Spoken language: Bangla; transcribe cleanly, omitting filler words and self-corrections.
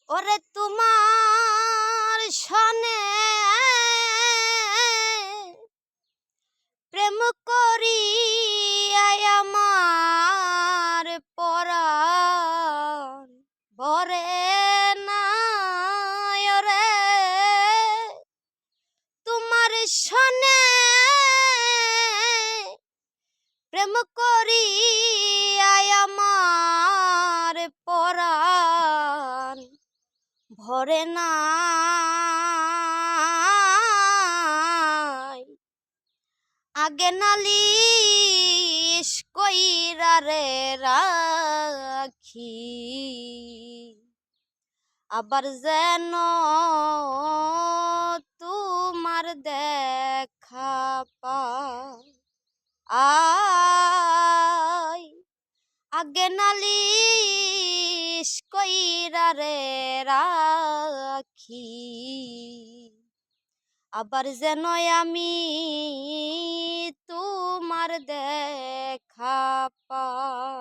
ওরে তোমার সনে প্রেম করি আমার পরাণ ভরে না রে তোমার সনে প্রেম করি আমার পরাণ ভরে না আগে নালিশ কইরা রে রাখি আবার যেন তোমার দেখা পাই আগে নালিশ কইরা রে রাখি আবার যেন আমি তোমার দেখা পাই।